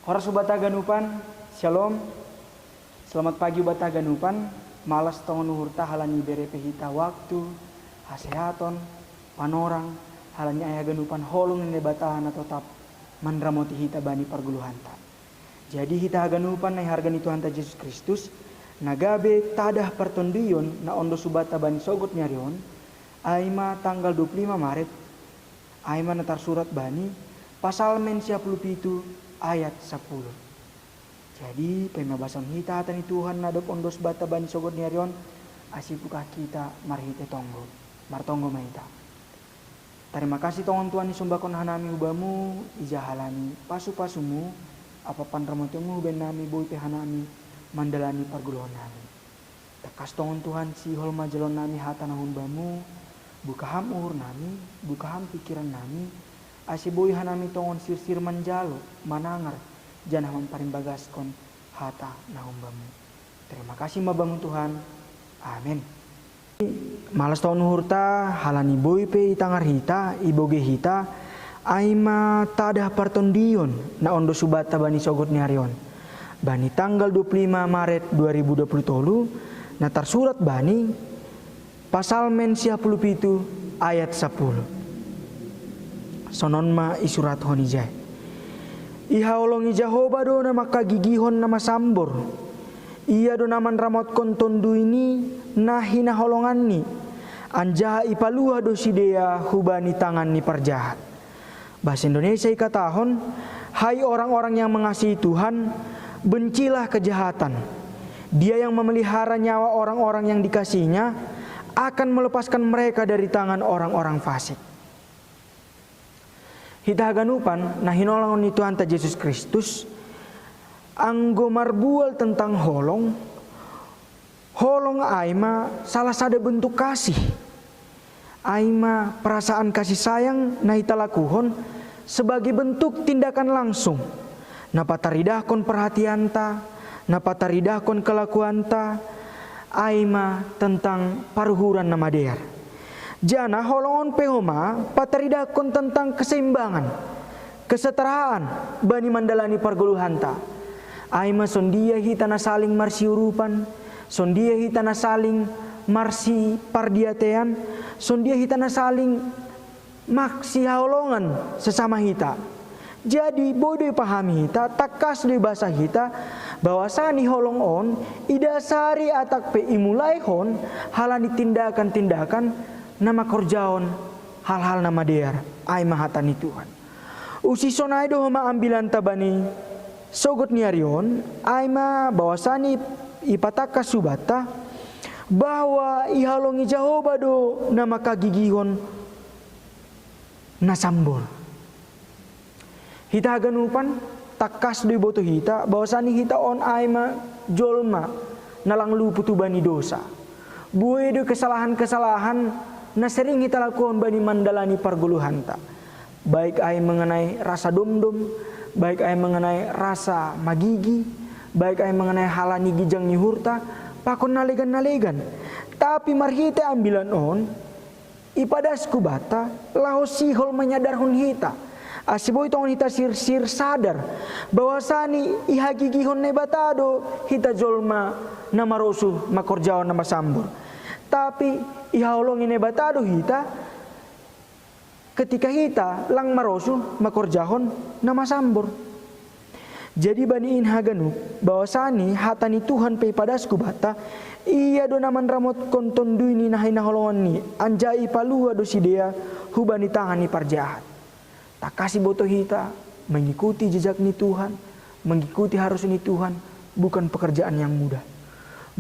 Horas ubata ganupan, shalom. Selamat pagi ubata ganupan. Malas tongon uhurta halani berepe hita waktu, hasehaton, panorang, halani ayah ganupan holong nene batahan atau tap mandramoti hita bani parguluhanta. Jadi hita ganupan na hargani Tuhan ta Yesus Kristus, nagabe tadah pertondion na ondo subata bani sogot nyarion, aima tanggal 25 Maret, aima natar surat bani, pasal men 57 ayat 10. Jadi pemabasan hita tani Tuhan nadop ondos bata bani sogot nyarion, asipukah kita marhite tonggo, martonggo maita. Terima kasih tongon Tuhan isumbakon hanami ubamu, ijahalani pasu-pasumu, apa panramotemu ben nami boy pehanami, mandalani parguluhon nami. Tekas tongon Tuhan si hol majalon nami hata nahun bamu, bukaham uhur nami, bukaham pikiran nami, asiboy hanami tongon sir-sir manjalo, manangar, janah mamparimbaгаskon hata nahun bamu. Terima kasih mabangun Tuhan. Amin. Malas tahun hurta halani boy pe itangar hita, iboge hita, aima tadah partondion na ondo subata bani sogot nyarion. Bani tanggal 25 Maret 2020 natar surat bani pasal men 57 ayat 10. Sonon ma isurat honijay. Ihaolongi Jehovah do na makagigihon na masambor. Ia do naman ramot kontondu ini na hinaholongan ni. Anjaha ipaluha do sidea hubani tangan ni parjahat. Bahasa Indonesia ikatahon, hai orang-orang yang mengasihi Tuhan, bencilah kejahatan. Dia yang memelihara nyawa orang-orang yang dikasihinya akan melepaskan mereka dari tangan orang-orang fasik. Hita ganupan nah hinolongan ni Tuhan ta Yesus Kristus anggo marbual tentang holong. Holong aima salah satu bentuk kasih. Aima perasaan kasih sayang na hita lakuhon sebagai bentuk tindakan langsung. Na pataridahkon perhatianta, na pataridahkon kelakuanta, aima tentang paruhuran na madear. Jana holongon pehoma pataridakon tentang keseimbangan, kesetaraan bani mandalani parguluhanta. Aima sondia hita na saling marsiurupan, sondia hita na saling marsi pardiatean, sondia hita na saling maksi haolongan sesama hita. Jadi bodoh pahami hita, takas di bahasa hita, bahwasani holong on idasari atak pe imulai hon halani tindakan-tindakan nama korjaon hal-hal nama dear ay mahatani Tuhan. Usi sonay do homa ambilan tabani sogot niarion ay ma bahwasani ipataka subata bahwa ihalongi Jehovah do nama kagigihon nasambol. Hita ganupan takas do boto hita bahwasani hita on ay ma jolma nalang luputu bani dosa. Buai do kesalahan-kesalahan na sering kita lakukan bani mandalani parguluhanta. Baik ay mengenai rasa domdom, baik ay mengenai rasa magigi, baik ay mengenai halani gijang nyuhurta, pakon nalegan-nalegan. Tapi marhita ambilan on, ipadas kubata, lahos sihol menyadarhon hita. Asiboy tongon hita sir-sir sadar, bahwasani ihagigihon nebatado hita jolma na marosu makorjaon na masambor. Tapi ihaolong ini batado hita ketika hita lang marosu makorjahon nama sambor. Jadi bani inhaganu bahwasani hatani Tuhan pe padasku bata ia do naman ramot kontondu ini nahay naholongan ni anjai palua do sidea hubani tangan ni parjahat. Tak kasih boto hita mengikuti jejak ni Tuhan, mengikuti harus ni Tuhan bukan pekerjaan yang mudah.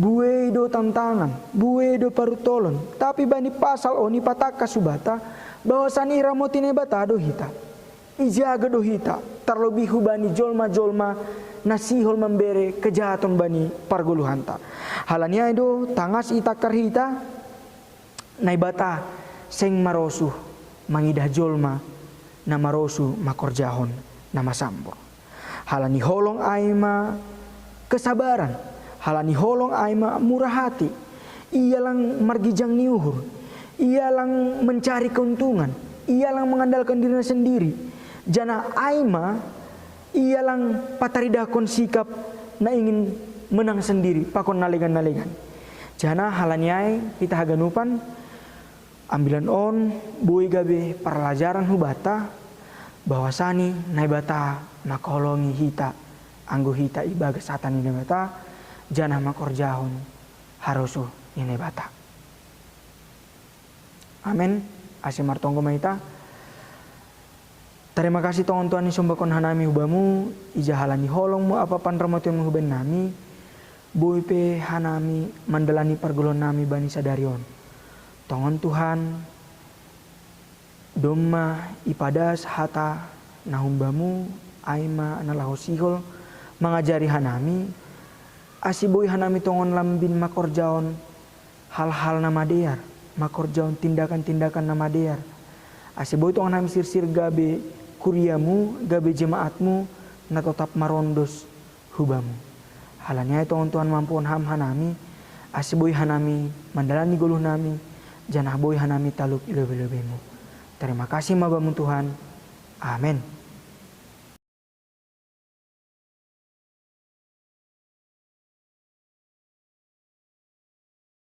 Buwe do tantangan, buwe do parutolon, tapi bani pasal oni pataka subata bahwasani ramotine batado hita. Ijaga do hita, terlebih bani jolma-jolma nasihol membere kejahatan bani parguluhanta. Halanya do tangas itakar hita naibata seng marosu mangidah jolma na marosu makorjahon nama sambor. Halani holong aima kesabaran, halani holong aima murah hati. Ia lang margijang niuhur, ia lang mencari keuntungan, ia lang mengandalkan dirinya sendiri. Jana aima Ialang pataridakon sikap na ingin menang sendiri pakon nalegan-nalegan. Jana halanyai kita haganupan ambilan on bui gabe perlajaran hubata bahwasani naibata makolongi hita anggo hita ibaga satan ini bata jana makorjahon harusu ini bata. Amin. Asimar tonggo maita. Terima kasih Tuhanisumbakon hanami hubamu ija halani holongmu apa panramatuan huben nami bui pe hanami mandalani pargulon nami bani sadarion. Tongon Tuhan domma ipadas hata nahumbamu aima analahosihol mengajari hanami asibui hanami tongon lambin makorjaon hal-hal nama dear makorjaon tindakan-tindakan nama dear asibui tongon hanami sir-sir gabe kuriamu gabe jemaatmu na tetap marondos hubamu halanya tongon Tuhan mampuan ham hanami asibui hanami mandalani goluh nami janah boy hanami taluk ilebe-lebemu. Terima kasih mabamu Tuhan. Amin.